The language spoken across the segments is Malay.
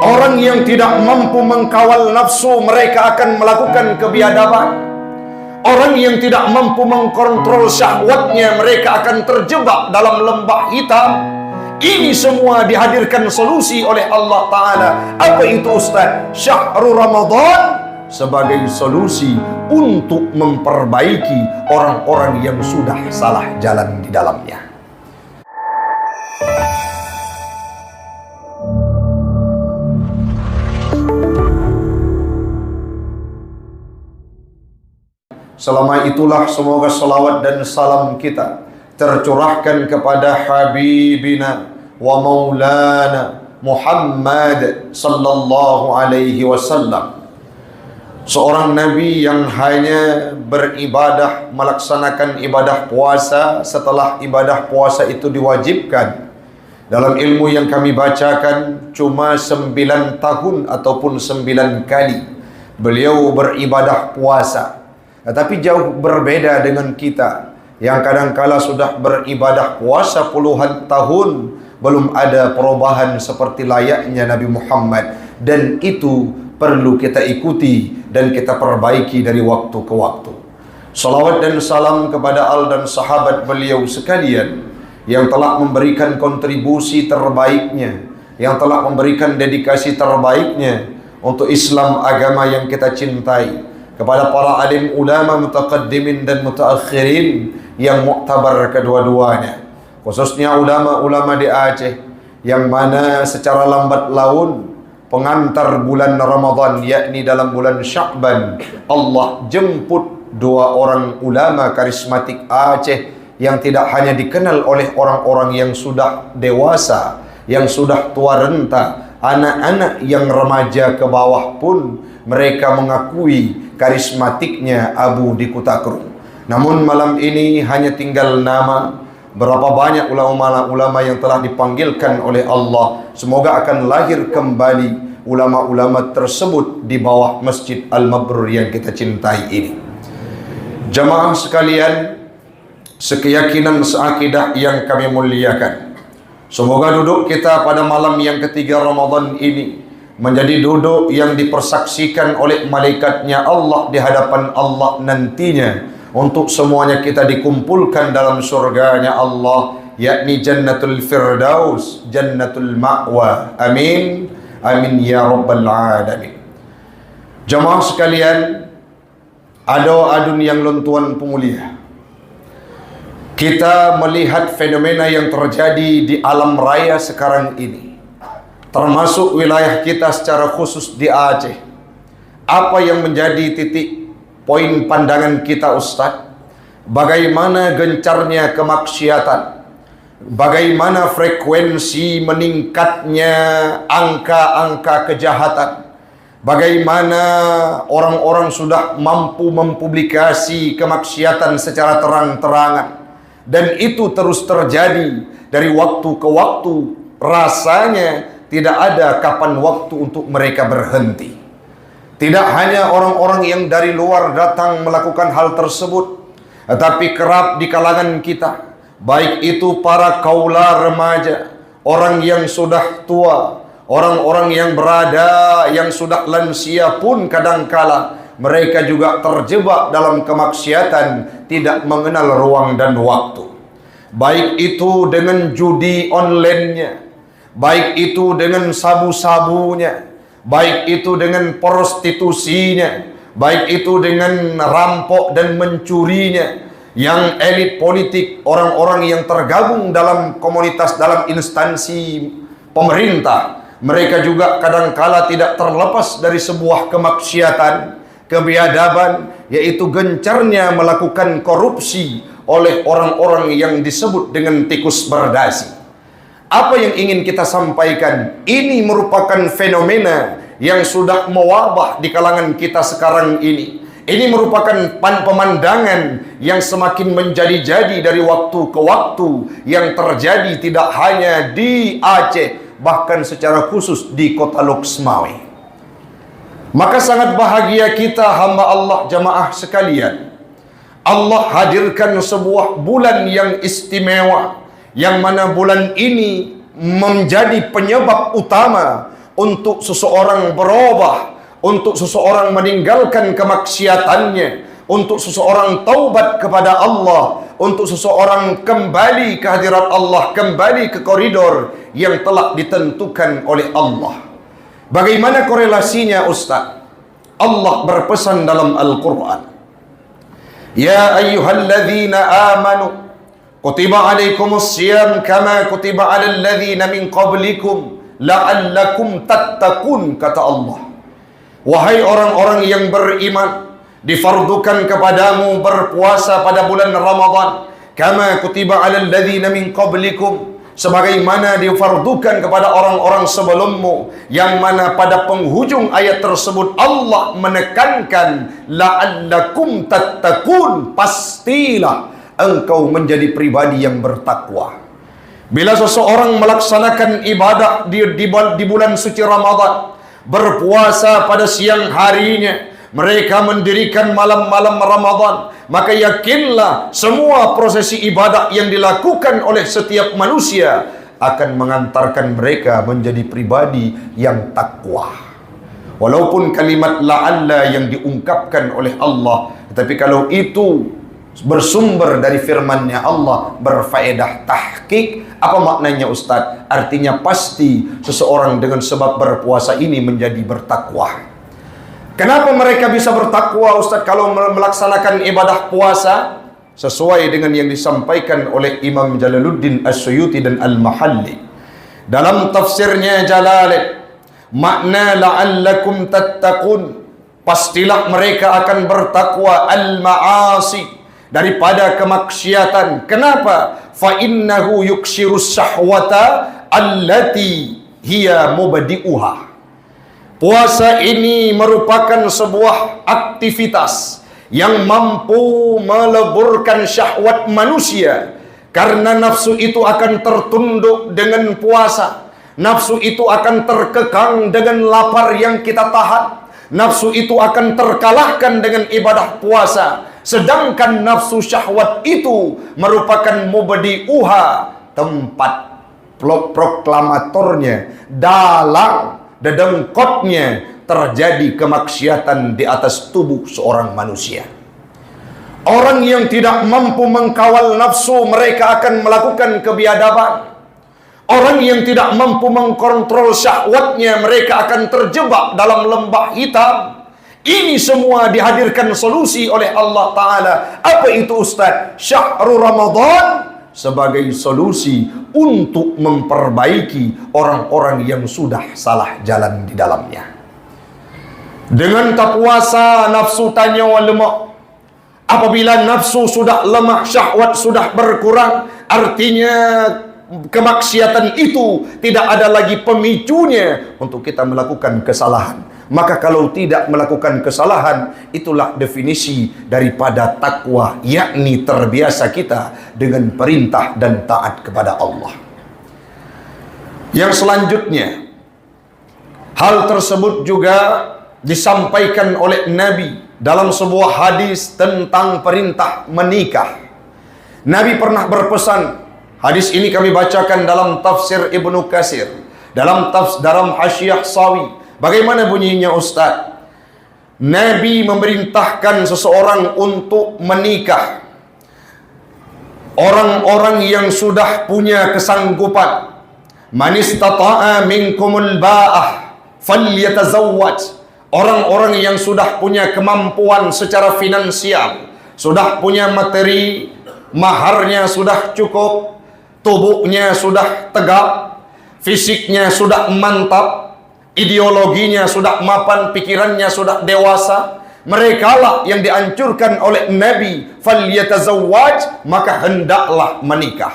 Orang yang tidak mampu mengkawal nafsu, mereka akan melakukan kebiadaban. Orang yang tidak mampu mengkontrol syahwatnya, mereka akan terjebak dalam lembah hitam. Ini semua dihadirkan solusi oleh Allah Ta'ala. Apa itu Ustaz? Syahrul Ramadan sebagai solusi untuk memperbaiki orang-orang yang sudah salah jalan di dalamnya. Selama itulah semoga salawat dan salam kita tercurahkan kepada Habibina wa Maulana Muhammad sallallahu alaihi wasallam, seorang Nabi yang hanya beribadah, melaksanakan ibadah puasa setelah ibadah puasa itu diwajibkan. Dalam ilmu yang kami bacakan, cuma 9 tahun ataupun 9 kali beliau beribadah puasa. Tetapi jauh berbeda dengan kita yang kadangkala sudah beribadah puasa puluhan tahun, belum ada perubahan seperti layaknya Nabi Muhammad. Dan itu perlu kita ikuti dan kita perbaiki dari waktu ke waktu. Salawat dan salam kepada al dan sahabat beliau sekalian yang telah memberikan kontribusi terbaiknya, yang telah memberikan dedikasi terbaiknya untuk Islam, agama yang kita cintai. Kepada para alim ulama mutaqaddimin dan mutaakhirin yang muktabar kedua-duanya, khususnya ulama-ulama di Aceh yang mana secara lambat laun pengantar bulan Ramadan, yakni dalam bulan Sya'ban, Allah jemput 2 orang ulama karismatik Aceh yang tidak hanya dikenal oleh orang-orang yang sudah dewasa, yang sudah tua renta, anak-anak yang remaja ke bawah pun mereka mengakui karismatiknya Abu di Kutakrung. Namun malam ini hanya tinggal nama. Berapa banyak ulama-ulama yang telah dipanggilkan oleh Allah, semoga akan lahir kembali ulama-ulama tersebut di bawah Masjid Al-Mabrur yang kita cintai ini. Jamaah sekalian, sekeyakinan seakidah yang kami muliakan, semoga duduk kita pada malam yang ketiga Ramadan ini menjadi duduk yang dipersaksikan oleh malaikatnya Allah di hadapan Allah nantinya, untuk semuanya kita dikumpulkan dalam surganya Allah, yakni Jannatul Firdaus, Jannatul Ma'wa. Amin, amin ya Rabbal Alamin. Jamaah sekalian, adun yang luntuan pemulia, kita melihat fenomena yang terjadi di alam raya sekarang ini, termasuk wilayah kita secara khusus di Aceh. Apa yang menjadi titik poin pandangan kita Ustaz? Bagaimana gencarnya kemaksiatan, bagaimana frekuensi meningkatnya angka-angka kejahatan, bagaimana orang-orang sudah mampu mempublikasi kemaksiatan secara terang-terangan, dan itu terus terjadi dari waktu ke waktu. Rasanya tidak ada kapan waktu untuk mereka berhenti. Tidak hanya orang-orang yang dari luar datang melakukan hal tersebut, tetapi kerap di kalangan kita, baik itu para kaula remaja, orang yang sudah tua, orang-orang yang berada, yang sudah lansia pun kadangkala mereka juga terjebak dalam kemaksiatan, tidak mengenal ruang dan waktu. Baik itu dengan judi online-nya, baik itu dengan sabu-sabunya, baik itu dengan prostitusinya, baik itu dengan rampok dan mencurinya. Yang elit politik, orang-orang yang tergabung dalam komunitas, dalam instansi pemerintah, mereka juga kadangkala tidak terlepas dari sebuah kemaksiatan, kebiadaban, yaitu gencarnya melakukan korupsi oleh orang-orang yang disebut dengan tikus berdasi. Apa yang ingin kita sampaikan? Ini merupakan fenomena yang sudah mewabah di kalangan kita sekarang ini. Ini merupakan pemandangan yang semakin menjadi-jadi dari waktu ke waktu, yang terjadi tidak hanya di Aceh, bahkan secara khusus di kota Loksmawe. Maka sangat bahagia kita hamba Allah jamaah sekalian. Allah hadirkan sebuah bulan yang istimewa, yang mana bulan ini menjadi penyebab utama untuk seseorang berubah, untuk seseorang meninggalkan kemaksiatannya, untuk seseorang taubat kepada Allah, untuk seseorang kembali ke hadirat Allah, kembali ke koridor yang telah ditentukan oleh Allah. Bagaimana korelasinya, Ustaz? Allah berpesan dalam Al-Quran, Ya ayyuhalladzina amanu kutiba alaikumus siyam kama kutiba alal ladzina min qablikum la'allakum tattaqun, kata Allah. Wahai orang-orang yang beriman, difardukan kepadamu berpuasa pada bulan Ramadan kama kutiba alal ladzina min qablikum, sebagaimana difardukan kepada orang-orang sebelummu, yang mana pada penghujung ayat tersebut Allah menekankan la'allakum tattaqun, pastilah engkau menjadi pribadi yang bertakwa. Bila seseorang melaksanakan ibadah di bulan suci Ramadan, berpuasa pada siang harinya, mereka mendirikan malam-malam Ramadan, maka yakinlah semua prosesi ibadah yang dilakukan oleh setiap manusia akan mengantarkan mereka menjadi pribadi yang takwa. Walaupun kalimat la'alla yang diungkapkan oleh Allah, tetapi kalau itu bersumber dari firman-Nya Allah, berfaedah tahqiq. Apa maknanya, Ustaz? Artinya pasti seseorang dengan sebab berpuasa ini menjadi bertakwa. Kenapa mereka bisa bertakwa, Ustaz, kalau melaksanakan ibadah puasa? Sesuai dengan yang disampaikan oleh Imam Jalaluddin As-Suyuti dan Al-Mahalli dalam tafsirnya Jalalain, makna la'allakum tattaqun, pastilah mereka akan bertakwa al-ma'asi, daripada kemaksiatan. Kenapa? Fa innahu yuksirus syahwata allati hiya mubadi'uha. Puasa ini merupakan sebuah aktivitas yang mampu meleburkan syahwat manusia, karena nafsu itu akan tertunduk dengan puasa, nafsu itu akan terkekang dengan lapar yang kita tahan, nafsu itu akan terkalahkan dengan ibadah puasa. Sedangkan nafsu syahwat itu merupakan mubadi'uha, tempat proklamatornya, dalang dedengkotnya terjadi kemaksiatan di atas tubuh seorang manusia. Orang yang tidak mampu mengkawal nafsu, mereka akan melakukan kebiadaban. Orang yang tidak mampu mengkontrol syahwatnya, mereka akan terjebak dalam lembah hitam. Ini semua dihadirkan solusi oleh Allah Ta'ala. Apa itu, Ustaz? Syahrul Ramadan sebagai solusi untuk memperbaiki orang-orang yang sudah salah jalan di dalamnya. Dengan tak puasa, nafsu tanyawa lemah. Apabila nafsu sudah lemah, syahwat sudah berkurang, artinya kemaksiatan itu tidak ada lagi pemicunya untuk kita melakukan kesalahan. Maka kalau tidak melakukan kesalahan, itulah definisi daripada takwa, yakni terbiasa kita dengan perintah dan taat kepada Allah. Yang selanjutnya, hal tersebut juga disampaikan oleh Nabi dalam sebuah hadis tentang perintah menikah. Nabi pernah berpesan, hadis ini kami bacakan dalam tafsir Ibnu Katsir, dalam Hasyiah Sawi. Bagaimana bunyinya, Ustaz? Nabi memerintahkan seseorang untuk menikah. Orang-orang yang sudah punya kesanggupan, man istata'a minkumul ba'ah falyatazawwaj. Orang-orang yang sudah punya kemampuan secara finansial, sudah punya materi, maharnya sudah cukup, tubuhnya sudah tegap, fisiknya sudah mantap, ideologinya sudah mapan, pikirannya sudah dewasa, merekalah yang dianjurkan oleh Nabi, falyatazawwaj, maka hendaklah menikah.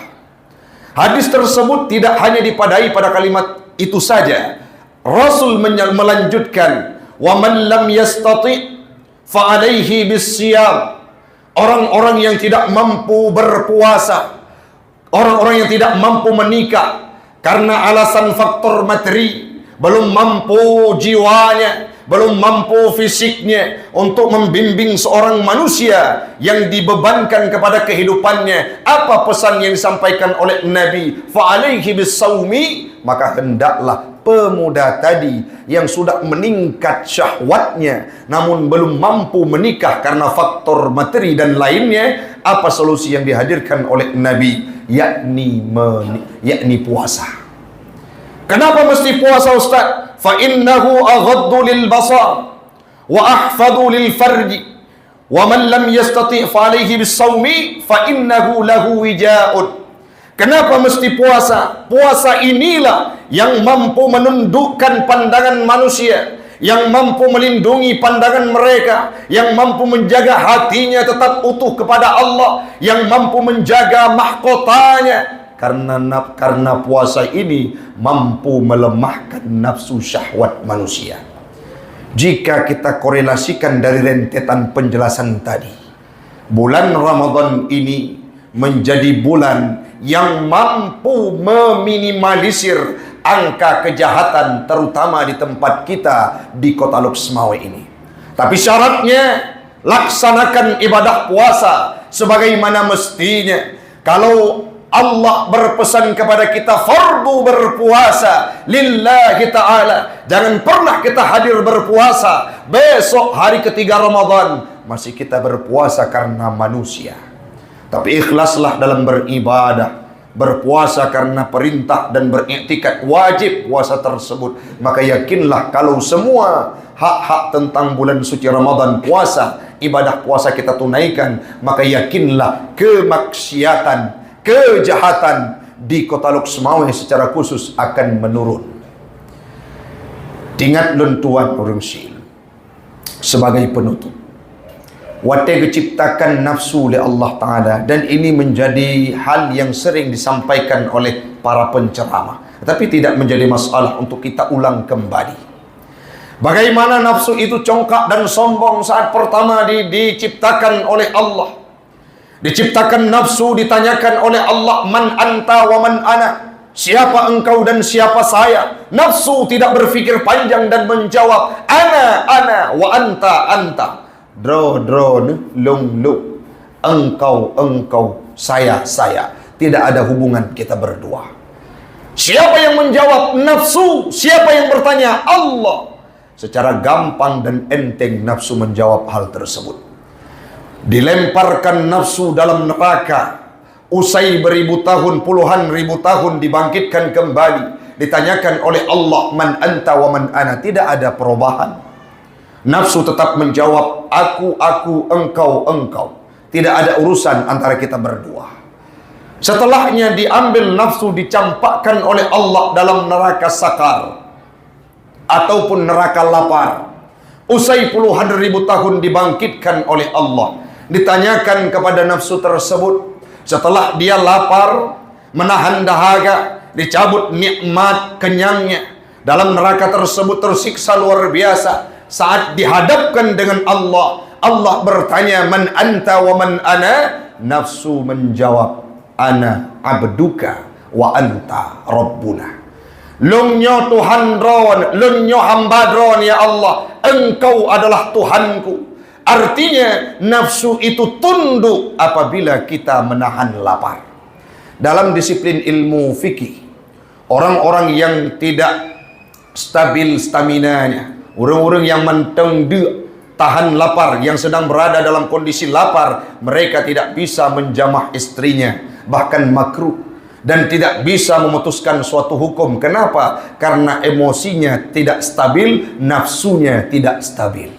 Hadis tersebut tidak hanya dipadai pada kalimat itu saja. Rasul melanjutkan, wa man lam yastati fa alaihi bisyam. Orang-orang yang tidak mampu berpuasa, orang-orang yang tidak mampu menikah karena alasan faktor materi, belum mampu jiwanya, belum mampu fisiknya untuk membimbing seorang manusia yang dibebankan kepada kehidupannya. Apa pesan yang disampaikan oleh Nabi? Fa'alaihi bisawmi, maka hendaklah pemuda tadi yang sudah meningkat syahwatnya namun belum mampu menikah karena faktor materi dan lainnya, apa solusi yang dihadirkan oleh Nabi? Yakni puasa. Kenapa mesti puasa, Ustaz? Fa innahu aghaddu lil basar wa ahfadhu lil farji wa man lam yastati' fa alayhi bis sawmi fa innahu lahu wija'un. Kenapa mesti puasa? Puasa inilah yang mampu menundukkan pandangan manusia, yang mampu melindungi pandangan mereka, yang mampu menjaga hatinya tetap utuh kepada Allah, yang mampu menjaga mahkotanya. Karena puasa ini mampu melemahkan nafsu syahwat manusia. Jika kita korelasikan dari rentetan penjelasan tadi, bulan Ramadan ini menjadi bulan yang mampu meminimalisir angka kejahatan terutama di tempat kita di Kota Loksmawe ini. Tapi syaratnya laksanakan ibadah puasa sebagaimana mestinya. Kalau Allah berpesan kepada kita fardu berpuasa lillahi ta'ala, jangan pernah kita hadir berpuasa besok hari ketiga Ramadan masih kita berpuasa karena manusia. Tapi ikhlaslah dalam beribadah, berpuasa karena perintah dan beriktikad wajib puasa tersebut. Maka yakinlah kalau semua hak-hak tentang bulan suci Ramadan, puasa, ibadah puasa kita tunaikan, maka yakinlah kemaksiatan, kejahatan di Kota Loksmawe secara khusus akan menurun. Ingat lentuan orang sil sebagai penutup. Wate diciptakan nafsu oleh Allah Ta'ala, dan ini menjadi hal yang sering disampaikan oleh para penceramah, tetapi tidak menjadi masalah untuk kita ulang kembali. Bagaimana nafsu itu congkak dan sombong saat pertama diciptakan oleh Allah. Diciptakan nafsu, ditanyakan oleh Allah, man anta wa man ana, siapa engkau dan siapa saya. Nafsu tidak berfikir panjang dan menjawab ana wa anta. Dro, lung, engkau, saya. Tidak ada hubungan kita berdua. Siapa yang menjawab? Nafsu. Siapa yang bertanya? Allah. Secara gampang dan enteng nafsu menjawab hal tersebut. Dilemparkan nafsu dalam neraka. Usai beribu tahun, puluhan ribu tahun dibangkitkan kembali. Ditanyakan oleh Allah, man anta wa man ana. Tidak ada perubahan. Nafsu tetap menjawab aku, engkau. Tidak ada urusan antara kita berdua. Setelahnya diambil nafsu, dicampakkan oleh Allah dalam neraka sakar ataupun neraka lapar. Usai puluhan ribu tahun dibangkitkan oleh Allah. Ditanyakan kepada nafsu tersebut, setelah dia lapar, menahan dahaga, dicabut nikmat kenyangnya, dalam neraka tersebut tersiksa luar biasa. Saat dihadapkan dengan Allah, Allah bertanya, man anta wa man ana. Nafsu menjawab, ana abduka wa anta rabbuna. Lungnyo Tuhan ron, lungnyo hamba ron ya Allah, engkau adalah Tuhanku. Artinya nafsu itu tunduk apabila kita menahan lapar. Dalam disiplin ilmu fikih, orang-orang yang tidak stabil staminanya, orang-orang yang mentengdek tahan lapar, yang sedang berada dalam kondisi lapar, mereka tidak bisa menjamah istrinya, bahkan makruh, dan tidak bisa memutuskan suatu hukum. Kenapa? Karena emosinya tidak stabil, nafsunya tidak stabil.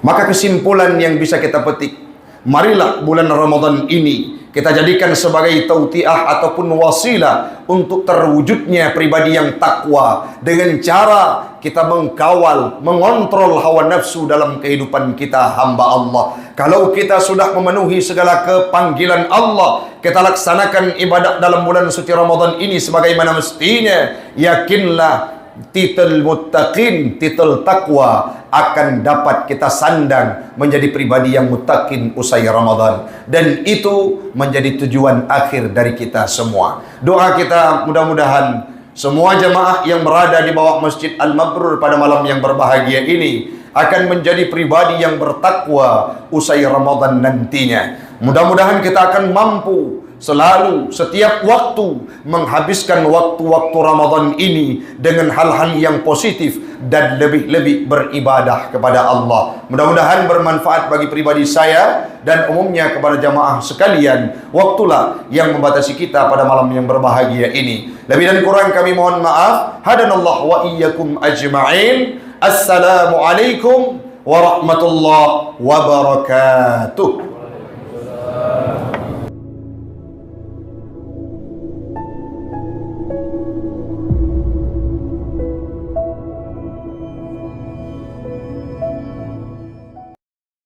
Maka kesimpulan yang bisa kita petik, marilah bulan Ramadan ini kita jadikan sebagai tautiah ataupun wasilah untuk terwujudnya pribadi yang takwa, dengan cara kita mengkawal, mengontrol hawa nafsu dalam kehidupan kita hamba Allah. Kalau kita sudah memenuhi segala kepanggilan Allah, kita laksanakan ibadah dalam bulan suci Ramadan ini sebagaimana mestinya, yakinlah titel muttaqin, titel takwa akan dapat kita sandang menjadi pribadi yang muttaqin usai Ramadan, dan itu menjadi tujuan akhir dari kita semua. Doa kita mudah-mudahan semua jemaah yang berada di bawah Masjid Al-Mabrur pada malam yang berbahagia ini akan menjadi pribadi yang bertakwa usai Ramadan nantinya. Mudah-mudahan kita akan mampu selalu setiap waktu menghabiskan waktu-waktu Ramadan ini dengan hal-hal yang positif dan lebih-lebih beribadah kepada Allah. Mudah-mudahan bermanfaat bagi pribadi saya dan umumnya kepada jamaah sekalian. Waktulah yang membatasi kita pada malam yang berbahagia ini. Lebih dan kurang kami mohon maaf. Hadanallah wa iyyakum ajma'in. Assalamualaikum warahmatullahi wabarakatuh.